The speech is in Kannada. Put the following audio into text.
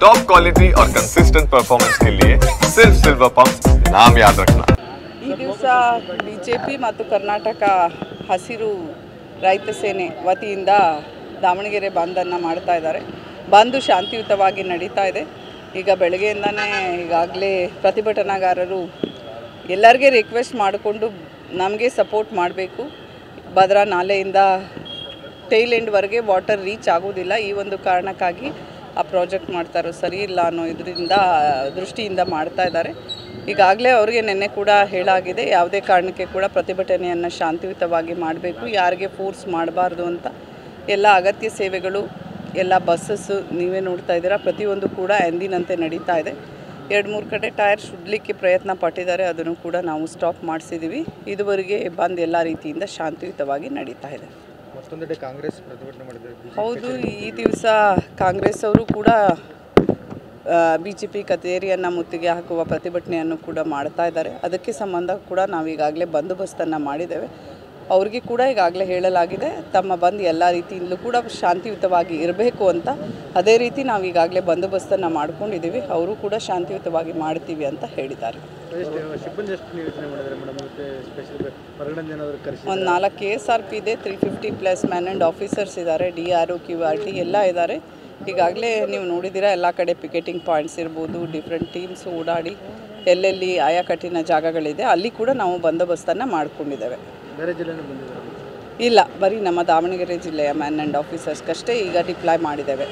टॉप क्वालिटी और कंसिस्टेंट परफॉर्मेंस के लिए सिर्फ सिल्वर पंप नाम याद रखना। ಈ ದಿವಸ ಬಿಜೆಪಿ ಮತ್ತು ಕರ್ನಾಟಕ ಹಸಿರು ರೈತ ಸೇನೆ ವತಿಯಿಂದ ದಾವಣಗೆರೆ ಬಂದನ್ನು ಮಾಡ್ತಾ ಇದ್ದಾರೆ. ಬಂದು ಶಾಂತಿಯುತವಾಗಿ ನಡೀತಾ ಇದೆ. ಈಗ ಬೆಳಗ್ಗೆಯಿಂದನೇ ಈಗಾಗಲೇ ಪ್ರತಿಭಟನಾಗಾರರು ಎಲ್ಲರಿಗೆ ರಿಕ್ವೆಸ್ಟ್ ಮಾಡಿಕೊಂಡು ನಮಗೆ ಸಪೋರ್ಟ್ ಮಾಡಬೇಕು, ಭದ್ರಾ ನಾಲೆಯಿಂದ ಟೈಲ್ ಎಂಡ್ವರೆಗೆ ವಾಟರ್ ರೀಚ್ ಆಗೋದಿಲ್ಲ, ಈ ಒಂದು ಕಾರಣಕ್ಕಾಗಿ ಆ ಪ್ರಾಜೆಕ್ಟ್ ಮಾಡ್ತಾರೋ ಸರಿ ಇಲ್ಲ ಅನ್ನೋ ಇದರಿಂದ ದೃಷ್ಟಿಯಿಂದ ಮಾಡ್ತಾ ಇದ್ದಾರೆ. ಈಗಾಗಲೇ ಅವರಿಗೆ ನಿನ್ನೆ ಕೂಡ ಹೇಳಾಗಿದೆ, ಯಾವುದೇ ಕಾರಣಕ್ಕೆ ಕೂಡ ಪ್ರತಿಭಟನೆಯನ್ನು ಶಾಂತಿಯುತವಾಗಿ ಮಾಡಬೇಕು, ಯಾರಿಗೆ ಫೋರ್ಸ್ ಮಾಡಬಾರ್ದು ಅಂತ. ಎಲ್ಲ ಅಗತ್ಯ ಸೇವೆಗಳು, ಎಲ್ಲ ಬಸ್ಸಸ್ಸು ನೀವೇ ನೋಡ್ತಾ ಇದ್ದೀರಾ, ಪ್ರತಿಯೊಂದು ಕೂಡ ಎಂದಿನಂತೆ ನಡೀತಾ ಇದೆ. 2-3 ಕಡೆ ಟೈರ್ ಸುಡಲಿಕ್ಕೆ ಪ್ರಯತ್ನ ಪಟ್ಟಿದ್ದಾರೆ, ಅದನ್ನು ಕೂಡ ನಾವು ಸ್ಟಾಪ್ ಮಾಡಿಸಿದ್ದೀವಿ. ಇದುವರೆಗೆ ಬಂದ್ ಎಲ್ಲ ರೀತಿಯಿಂದ ಶಾಂತಿಯುತವಾಗಿ ನಡೀತಾ ಇದೆ. ಮತ್ತೊಂದೆಡೆ ಕಾಂಗ್ರೆಸ್ ಪ್ರತಿಭಟನೆ ಮಾಡಿದ್ದಾರೆ. ಹೌದು, ಈ ದಿವಸ ಕಾಂಗ್ರೆಸ್ ಅವರು ಕೂಡ BJP ಕಚೇರಿಯನ್ನು ಮುತ್ತಿಗೆ ಹಾಕುವ ಪ್ರತಿಭಟನೆಯನ್ನು ಕೂಡ ಮಾಡ್ತಾ ಇದ್ದಾರೆ. ಅದಕ್ಕೆ ಸಂಬಂಧ ಕೂಡ ನಾವು ಈಗಾಗಲೇ ಬಂದೋಬಸ್ತನ್ನು ಮಾಡಿದ್ದೇವೆ. ಅವ್ರಿಗೆ ಕೂಡ ಈಗಾಗಲೇ ಹೇಳಲಾಗಿದೆ, ತಮ್ಮ ಬಂದ್ ಎಲ್ಲ ರೀತಿಯಿಂದಲೂ ಕೂಡ ಶಾಂತಿಯುತವಾಗಿ ಇರಬೇಕು ಅಂತ. ಅದೇ ರೀತಿ ನಾವು ಈಗಾಗಲೇ ಬಂದೋಬಸ್ತನ್ನು ಮಾಡ್ಕೊಂಡಿದ್ದೀವಿ, ಅವರು ಕೂಡ ಶಾಂತಿಯುತವಾಗಿ ಮಾಡ್ತೀವಿ ಅಂತ ಹೇಳಿದ್ದಾರೆ. ಒಂದು 4 KSRP ಇದೆ, 350+ ಮ್ಯಾನ್ ಆ್ಯಂಡ್ ಆಫೀಸರ್ಸ್ ಇದ್ದಾರೆ, DRO QRT ಎಲ್ಲ ಇದ್ದಾರೆ. ಈಗಾಗಲೇ ನೀವು ನೋಡಿದ್ದೀರಾ, ಎಲ್ಲ ಕಡೆ ಪಿಕೆಟಿಂಗ್ ಪಾಯಿಂಟ್ಸ್ ಇರ್ಬೋದು, ಡಿಫ್ರೆಂಟ್ ಟೀಮ್ಸ್ ಓಡಾಡಿ ಎಲ್ಲೆಲ್ಲಿ ಆಯಾ ಕಠಿಣ ಜಾಗಗಳಿದೆ ಅಲ್ಲಿ ಕೂಡ ನಾವು ಬಂದೋಬಸ್ತನ್ನು ಮಾಡ್ಕೊಂಡಿದ್ದೇವೆ. ಬೇರೆ ಜಿಲ್ಲೆನೂ ಬಂದಿದ್ದಾರೆ? ಇಲ್ಲ, ಬರೀ ನಮ್ಮ ದಾವಣಗೆರೆ ಜಿಲ್ಲೆಯ ಮ್ಯಾನ್ ಆ್ಯಂಡ್ ಆಫೀಸರ್ಸ್ಗಷ್ಟೇ ಈಗ ಡಿಪ್ಲಾಯ್ ಮಾಡಿದ್ದೇವೆ.